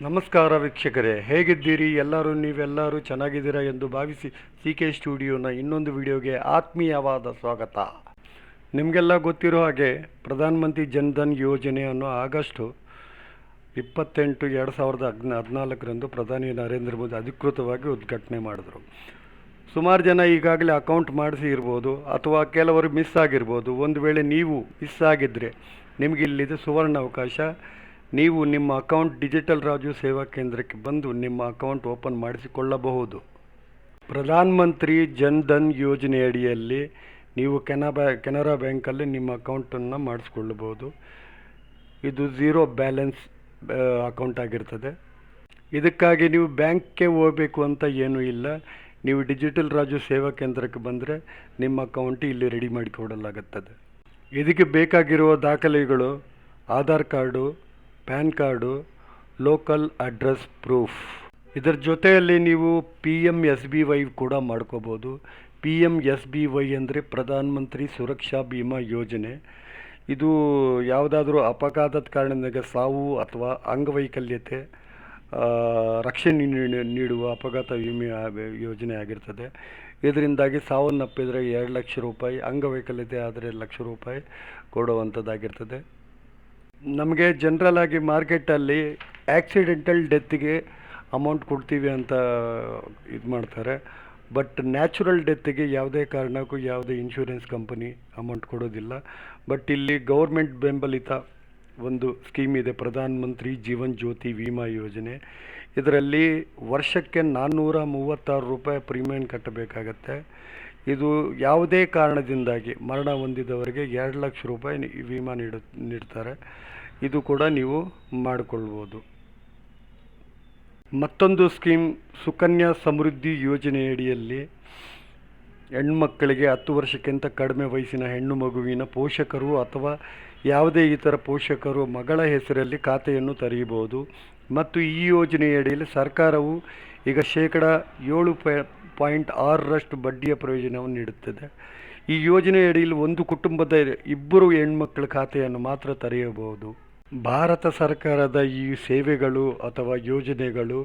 ನಮಸ್ಕಾರ ವೀಕ್ಷಕರೇ, ಹೇಗಿದ್ದೀರಿ? ನೀವೆಲ್ಲರೂ ಚೆನ್ನಾಗಿದ್ದೀರಾ ಎಂದು ಭಾವಿಸಿ CK ಸ್ಟುಡಿಯೋನ ಇನ್ನೊಂದು ವಿಡಿಯೋಗೆ ಆತ್ಮೀಯವಾದ ಸ್ವಾಗತ. ನಿಮಗೆಲ್ಲ ಗೊತ್ತಿರೋ ಹಾಗೆ ಪ್ರಧಾನಮಂತ್ರಿ ಜನ್ಧನ್ ಯೋಜನೆಯನ್ನು ಆಗಸ್ಟ್ 28, 2014 ಪ್ರಧಾನಿ ನರೇಂದ್ರ ಮೋದಿ ಅಧಿಕೃತವಾಗಿ ಉದ್ಘಾಟನೆ ಮಾಡಿದ್ರು. ಸುಮಾರು ಜನ ಈಗಾಗಲೇ ಅಕೌಂಟ್ ಮಾಡಿಸಿ ಇರ್ಬೋದು, ಅಥವಾ ಕೆಲವರು ಮಿಸ್ ಆಗಿರ್ಬೋದು. ಒಂದು ವೇಳೆ ನೀವು ಮಿಸ್ ಆಗಿದ್ದರೆ ನಿಮಗೆ ಇಲ್ಲಿದೆ ಸುವರ್ಣ ಅವಕಾಶ. ನೀವು ನಿಮ್ಮ ಅಕೌಂಟ್ ಡಿಜಿಟಲ್ ರಾಜು ಸೇವಾ ಕೇಂದ್ರಕ್ಕೆ ಬಂದು ನಿಮ್ಮ ಅಕೌಂಟ್ ಓಪನ್ ಮಾಡಿಸಿಕೊಳ್ಳಬಹುದು. ಪ್ರಧಾನ ಮಂತ್ರಿ ಜನ್ಧನ್ ಯೋಜನೆಯಡಿಯಲ್ಲಿ ನೀವು ಕೆನರಾ ಬ್ಯಾಂಕಲ್ಲಿ ನಿಮ್ಮ ಅಕೌಂಟನ್ನು ಮಾಡಿಸ್ಕೊಳ್ಳಬಹುದು. ಇದು ಝೀರೋ ಬ್ಯಾಲೆನ್ಸ್ ಅಕೌಂಟ್ ಆಗಿರ್ತದೆ. ಇದಕ್ಕಾಗಿ ನೀವು ಬ್ಯಾಂಕ್ಗೆ ಹೋಗಬೇಕು ಅಂತ ಏನೂ ಇಲ್ಲ. ನೀವು ಡಿಜಿಟಲ್ ರಾಜು ಸೇವಾ ಕೇಂದ್ರಕ್ಕೆ ಬಂದರೆ ನಿಮ್ಮ ಅಕೌಂಟ್ ಇಲ್ಲಿ ರೆಡಿ ಮಾಡಿಕೊಡಲಾಗುತ್ತದೆ. ಇದಕ್ಕೆ ಬೇಕಾಗಿರುವ ದಾಖಲೆಗಳು Aadhaar card, PAN card, local address proof. ಇದರ ಜೊತೆಯಲ್ಲಿ ನೀವು PMSBY ಕೂಡ ಮಾಡ್ಕೋಬೋದು. PMSBY ಅಂದರೆ ಪ್ರಧಾನ ಮಂತ್ರಿ ಸುರಕ್ಷಾ ಬಿಮಾ ಯೋಜನೆ. ಇದು ಯಾವುದಾದ್ರೂ ಅಪಘಾತದ ಕಾರಣದಿಂದ ಸಾವು ಅಥವಾ ಅಂಗವೈಕಲ್ಯತೆ ರಕ್ಷಣೆ ನೀಡುವ ಅಪಘಾತ ವಿಮೆ ಯೋಜನೆ ಆಗಿರ್ತದೆ. ಇದರಿಂದಾಗಿ ಸಾವನ್ನಪ್ಪಿದರೆ 2 ಲಕ್ಷ ರೂಪಾಯಿ, ಅಂಗವೈಕಲ್ಯತೆ ಆದರೆ 1 ಲಕ್ಷ ರೂಪಾಯಿ ಕೊಡುವಂಥದ್ದಾಗಿರ್ತದೆ. ನಮಗೆ ಜನರಲ್ ಆಗಿ ಮಾರ್ಕೆಟಲ್ಲಿ ಆಕ್ಸಿಡೆಂಟಲ್ ಡೆತ್ಗೆ ಅಮೌಂಟ್ ಕೊಡ್ತೀವಿ ಅಂತ ಇದು ಮಾಡ್ತಾರೆ. ಬಟ್ ನ್ಯಾಚುರಲ್ ಡೆತ್ಗೆ ಯಾವುದೇ ಕಾರಣಕ್ಕೂ ಯಾವುದೇ ಇನ್ಶೂರೆನ್ಸ್ ಕಂಪನಿ ಅಮೌಂಟ್ ಕೊಡೋದಿಲ್ಲ. ಬಟ್ ಇಲ್ಲಿ ಗೌರ್ಮೆಂಟ್ ಬೆಂಬಲಿತ ಒಂದು ಸ್ಕೀಮ್ ಇದೆ, ಪ್ರಧಾನ ಮಂತ್ರಿ ಜೀವನ್ ಜ್ಯೋತಿ ವಿಮಾ ಯೋಜನೆ. ಇದರಲ್ಲಿ ವರ್ಷಕ್ಕೆ 436 ರೂಪಾಯಿ ಪ್ರೀಮಿಯಂ ಕಟ್ಟಬೇಕಾಗತ್ತೆ. ಇದು ಯಾವುದೇ ಕಾರಣದಿಂದಾಗಿ ಮರಣ ಹೊಂದಿದವರಿಗೆ 2 ಲಕ್ಷ ರೂಪಾಯಿ ವಿಮಾ ನೀಡ್ತಾರೆ. ಇದು ಕೂಡ ನೀವು ಮಾಡಿಕೊಳ್ಬೋದು. ಮತ್ತೊಂದು ಸ್ಕೀಮ್ ಸುಕನ್ಯಾ ಸಮೃದ್ಧಿ ಯೋಜನೆಯಡಿಯಲ್ಲಿ ಹೆಣ್ಮಕ್ಕಳಿಗೆ 10 ವರ್ಷಕ್ಕಿಂತ ಕಡಿಮೆ ವಯಸ್ಸಿನ ಹೆಣ್ಣು ಮಗುವಿನ ಪೋಷಕರು ಅಥವಾ ಯಾವುದೇ ಇತರ ಪೋಷಕರು ಮಗಳ ಹೆಸರಲ್ಲಿ ಖಾತೆಯನ್ನು ತೆರೆಯಬಹುದು. ಮತ್ತು ಈ ಯೋಜನೆಯಡಿಯಲ್ಲಿ ಸರ್ಕಾರವು ಈಗ ಶೇಕಡ 7.6ರಷ್ಟು ಬಡ್ಡಿಯ ಪ್ರಯೋಜನವನ್ನು ನೀಡುತ್ತದೆ. ಈ ಯೋಜನೆಯಡಿಯಲ್ಲಿ ಒಂದು ಕುಟುಂಬದ 2 ಹೆಣ್ಮಕ್ಕಳ ಖಾತೆಯನ್ನು ಮಾತ್ರ ತೆರೆಯಬಹುದು. ಭಾರತ ಸರ್ಕಾರದ ಈ ಸೇವೆಗಳು ಅಥವಾ ಯೋಜನೆಗಳು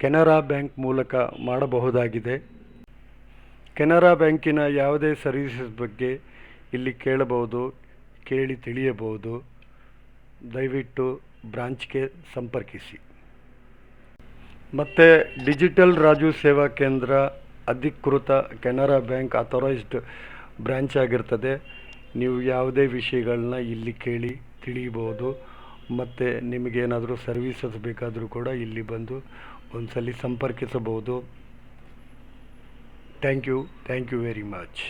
ಕೆನರಾ ಬ್ಯಾಂಕ್ ಮೂಲಕ ಮಾಡಬಹುದಾಗಿದೆ. ಕೆನರಾ ಬ್ಯಾಂಕಿನ ಯಾವುದೇ ಸರ್ವಿಸಸ್ ಬಗ್ಗೆ ಇಲ್ಲಿ ಕೇಳಿ ತಿಳಿಯಬಹುದು. ದಯವಿಟ್ಟು ಬ್ರಾಂಚ್ಗೆ ಸಂಪರ್ಕಿಸಿ. ಮತ್ತು ಡಿಜಿಟಲ್ ರಾಜು ಸೇವಾ ಕೇಂದ್ರ ಅಧಿಕೃತ ಕೆನರಾ ಬ್ಯಾಂಕ್ ಅಥರೈಸ್ಡ್ ಬ್ರಾಂಚ್ ಆಗಿರ್ತದೆ. ನೀವು ಯಾವುದೇ ವಿಷಯಗಳನ್ನ ಇಲ್ಲಿ ಕೇಳಿ ತಿಳಿಯಬಹುದು. ಮತ್ತು ನಿಮಗೇನಾದರೂ ಸರ್ವಿಸಸ್ ಬೇಕಾದರೂ ಕೂಡ ಇಲ್ಲಿ ಬಂದು ಒಂದ್ಸಲಿ ಸಂಪರ್ಕಿಸಬಹುದು. Thank you very much.